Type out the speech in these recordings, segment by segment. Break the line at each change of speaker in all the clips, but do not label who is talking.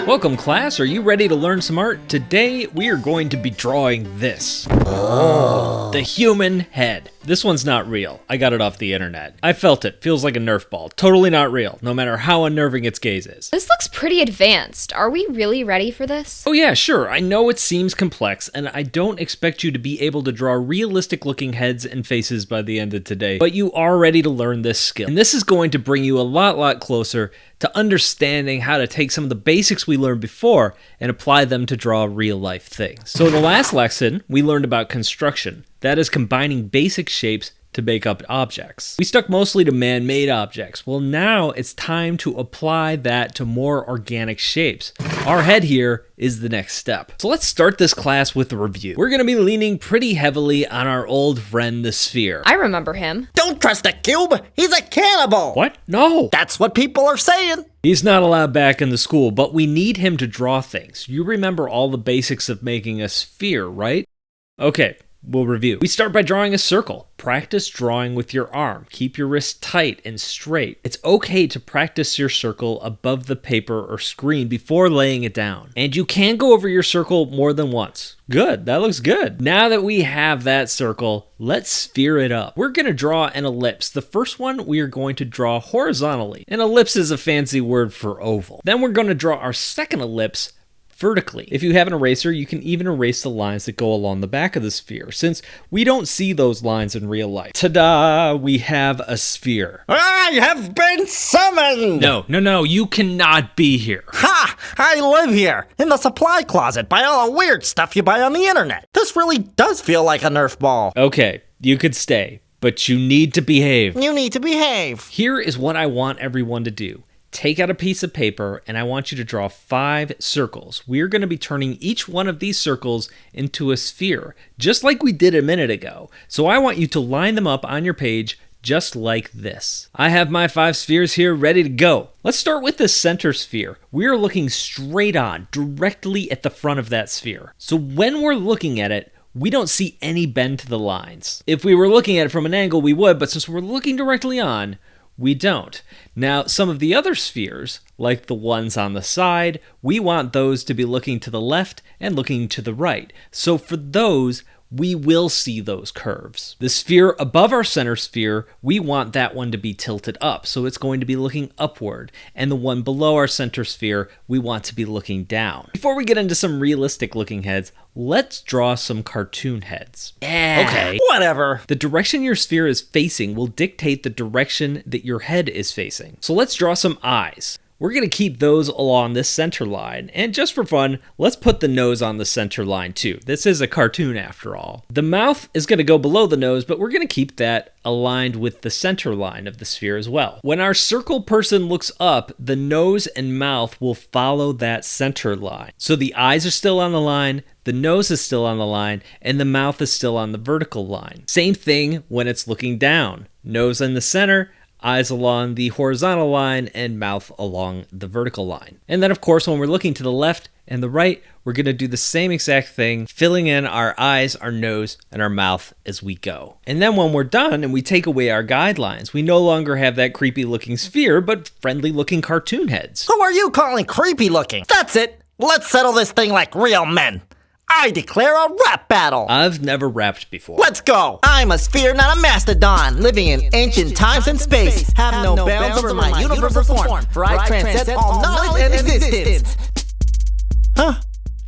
Welcome, class. Are you ready to learn some art? Today, we are going to be drawing this. The human head. This one's not real. I got it off the internet. I felt it. Feels like a Nerf ball. Totally not real, no matter how unnerving its gaze is.
This looks pretty advanced. Are we really ready for this?
Oh yeah, sure. I know it seems complex, and I don't expect you to be able to draw realistic-looking heads and faces by the end of today, but you are ready to learn this skill. And this is going to bring you a lot closer to understanding how to take some of the basics we learned before and apply them to draw real-life things. So in the last lesson, we learned about construction. That is combining basic shapes to make up objects. We stuck mostly to man-made objects. Well, now it's time to apply that to more organic shapes. Our head here is the next step. So let's start this class with a review. We're gonna be leaning pretty heavily on our old friend, the sphere.
I remember him.
Don't trust the cube! He's a cannibal!
What? No!
That's what people are saying!
He's not allowed back in the school, but we need him to draw things. You remember all the basics of making a sphere, right? Okay. We'll review. We start by drawing a circle. Practice drawing with your arm. Keep your wrist tight and straight. It's okay to practice your circle above the paper or screen before laying it down. And you can go over your circle more than once. Good, that looks good. Now that we have that circle, let's sphere it up. We're gonna draw an ellipse. The first one we are going to draw horizontally. An ellipse is a fancy word for oval. Then we're gonna draw our second ellipse vertically. If you have an eraser, you can even erase the lines that go along the back of the sphere, since we don't see those lines in real life. Ta-da! We have a sphere.
I have been summoned!
No, you cannot be here.
Ha! I live here, in the supply closet, by all the weird stuff you buy on the internet. This really does feel like a Nerf ball.
Okay, you could stay, but you need to behave.
You need to behave.
Here is what I want everyone to do. Take out a piece of paper, and I want you to draw 5 circles. We're going to be turning each one of these circles into a sphere, just like we did a minute ago. So I want you to line them up on your page just like this. I have my 5 spheres here ready to go. Let's start with the center sphere. We are looking straight on, directly at the front of that sphere. So when we're looking at it, we don't see any bend to the lines. If we were looking at it from an angle, we would, but since we're looking directly on, we don't. Now, some of the other spheres, like the ones on the side, we want those to be looking to the left and looking to the right. So for those, we will see those curves. The sphere above our center sphere, we want that one to be tilted up, so it's going to be looking upward. And the one below our center sphere, we want to be looking down. Before we get into some realistic looking heads, let's draw some cartoon heads.
Yeah,
okay.
Whatever.
The direction your sphere is facing will dictate the direction that your head is facing. So let's draw some eyes. We're going to keep those along this center line, and just for fun, let's put the nose on the center line too. This is a cartoon after all. The mouth is going to go below the nose, but we're going to keep that aligned with the center line of the sphere as well. When our circle person looks up, the nose and mouth will follow that center line. So the eyes are still on the line, the nose is still on the line, and the mouth is still on the vertical line. Same thing when it's looking down. Nose in the center, eyes along the horizontal line, and mouth along the vertical line. And then of course, when we're looking to the left and the right, we're gonna do the same exact thing, filling in our eyes, our nose, and our mouth as we go. And then when we're done and we take away our guidelines, we no longer have that creepy looking sphere, but friendly looking cartoon heads.
Who are you calling creepy looking? That's it. Let's settle this thing like real men. I declare a rap battle!
I've never rapped before.
Let's go! I'm a sphere, not a mastodon, living in ancient times and space. Have no bounds over my universal form, for I transcend all knowledge and existence. Huh.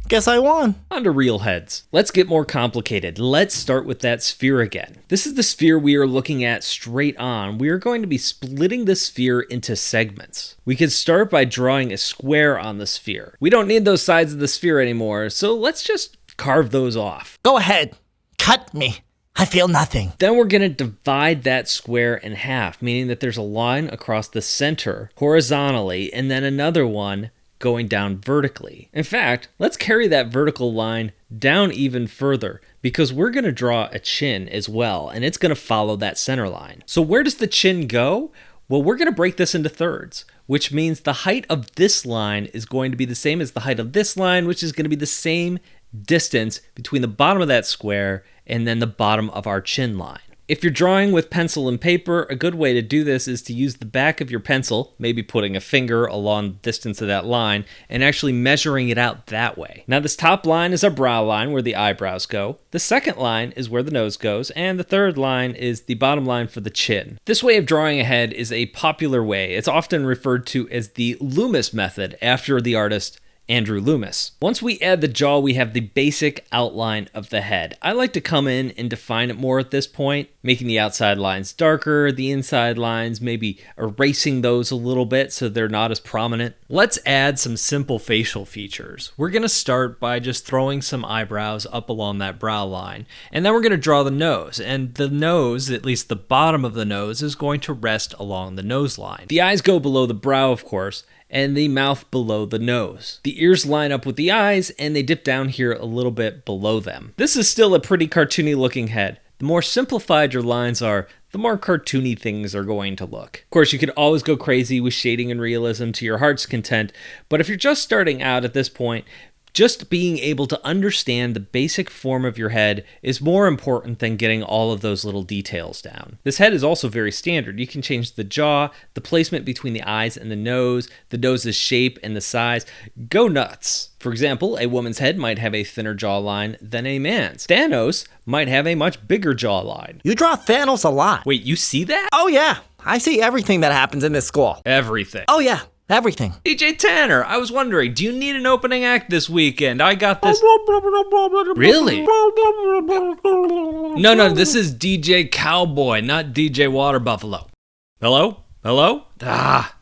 Guess I won.
On to real heads. Let's get more complicated. Let's start with that sphere again. This is the sphere we are looking at straight on. We are going to be splitting the sphere into segments. We could start by drawing a square on the sphere. We don't need those sides of the sphere anymore, so let's just carve those off.
Go ahead. Cut me. I feel nothing.
Then we're going to divide that square in half, meaning that there's a line across the center horizontally and then another one going down vertically. In fact, let's carry that vertical line down even further because we're going to draw a chin as well, and it's going to follow that center line. So where does the chin go? Well, we're going to break this into thirds, which means the height of this line is going to be the same as the height of this line, which is going to be the same distance between the bottom of that square and then the bottom of our chin line. If you're drawing with pencil and paper, a good way to do this is to use the back of your pencil, maybe putting a finger along the distance of that line, and actually measuring it out that way. Now this top line is our brow line where the eyebrows go. The second line is where the nose goes, and the third line is the bottom line for the chin. This way of drawing a head is a popular way. It's often referred to as the Loomis method after the artist Andrew Loomis. Once we add the jaw, we have the basic outline of the head. I like to come in and define it more at this point, making the outside lines darker, the inside lines maybe erasing those a little bit so they're not as prominent. Let's add some simple facial features. We're going to start by just throwing some eyebrows up along that brow line, and then we're going to draw the nose, and the nose, at least the bottom of the nose, is going to rest along the nose line. The eyes go below the brow, of course, and the mouth below the nose. The ears line up with the eyes, and they dip down here a little bit below them. This is still a pretty cartoony looking head. The more simplified your lines are, the more cartoony things are going to look. Of course, you can always go crazy with shading and realism to your heart's content, but if you're just starting out at this point, just being able to understand the basic form of your head is more important than getting all of those little details down. This head is also very standard. You can change the jaw, the placement between the eyes and the nose's shape and the size. Go nuts. For example, a woman's head might have a thinner jawline than a man's. Thanos might have a much bigger jawline.
You draw Thanos a lot.
Wait, you see that?
Oh yeah, I see everything that happens in this school.
Everything.
Oh yeah, everything.
DJ Tanner, I was wondering, do you need an opening act this weekend? I got this. Really? No, this is DJ Cowboy, not DJ Water Buffalo. Hello?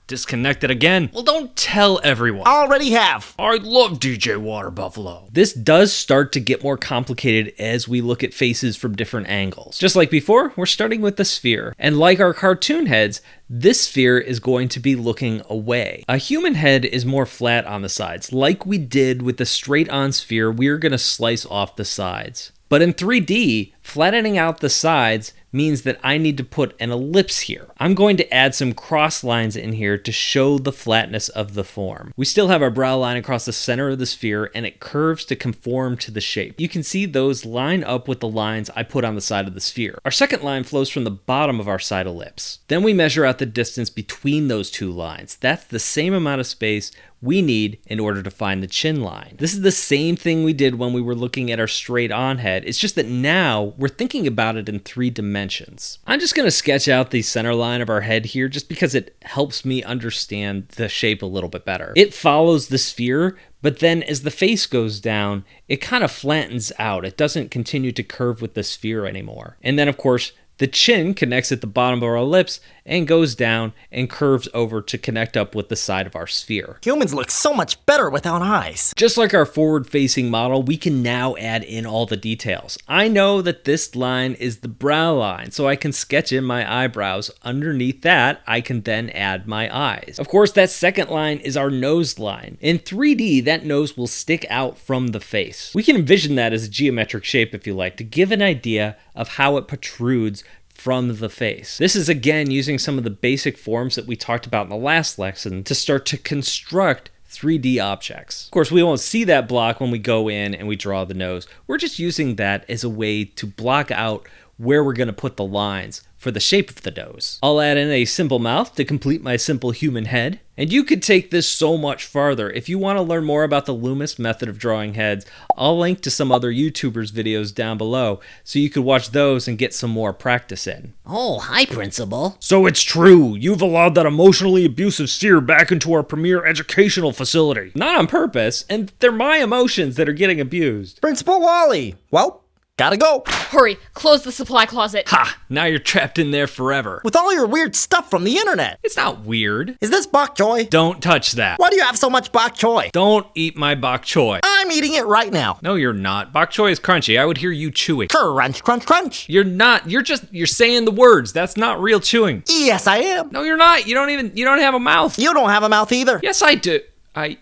Disconnected again. Well, don't tell everyone.
Already have.
I love DJ Water Buffalo. This does start to get more complicated as we look at faces from different angles. Just like before, we're starting with the sphere. And like our cartoon heads, this sphere is going to be looking away. A human head is more flat on the sides. Like we did with the straight-on sphere, we're going to slice off the sides. But in 3D, flattening out the sides means that I need to put an ellipse here. I'm going to add some cross lines in here to show the flatness of the form. We still have our brow line across the center of the sphere, and it curves to conform to the shape. You can see those line up with the lines I put on the side of the sphere. Our second line flows from the bottom of our side ellipse. Then we measure out the distance between those two lines. That's the same amount of space we need in order to find the chin line. This is the same thing we did when we were looking at our straight on head. It's just that now we're thinking about it in 3 dimensions. I'm just going to sketch out the center line of our head here just because it helps me understand the shape a little bit better. It follows the sphere, but then as the face goes down, it kind of flattens out. It doesn't continue to curve with the sphere anymore. And then of course, the chin connects at the bottom of our lips and goes down and curves over to connect up with the side of our sphere.
Humans look so much better without eyes.
Just like our forward-facing model, we can now add in all the details. I know that this line is the brow line, so I can sketch in my eyebrows. Underneath that, I can then add my eyes. Of course, that second line is our nose line. In 3D, that nose will stick out from the face. We can envision that as a geometric shape if you like, to give an idea of how it protrudes from the face. This is again using some of the basic forms that we talked about in the last lesson to start to construct 3D objects. Of course, we won't see that block when we go in and we draw the nose. We're just using that as a way to block out where we're going to put the lines for the shape of the nose. I'll add in a simple mouth to complete my simple human head. And you could take this so much farther. If you want to learn more about the Loomis method of drawing heads, I'll link to some other YouTubers' videos down below so you could watch those and get some more practice in.
Oh, hi, Principal.
So it's true. You've allowed that emotionally abusive seer back into our premier educational facility. Not on purpose, and they're my emotions that are getting abused.
Principal Wally. Well, gotta go.
Hurry, close the supply closet.
Ha! Now you're trapped in there forever.
With all your weird stuff from the internet.
It's not weird.
Is this bok choy?
Don't touch that.
Why do you have so much bok choy?
Don't eat my bok choy.
I'm eating it right now.
No, you're not. Bok choy is crunchy. I would hear you chewing.
Crunch, crunch, crunch.
You're not. You're saying the words. That's not real chewing.
Yes, I am.
No, you're not. You don't have a mouth.
You don't have a mouth either.
Yes, I do. I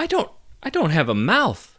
don't have a mouth.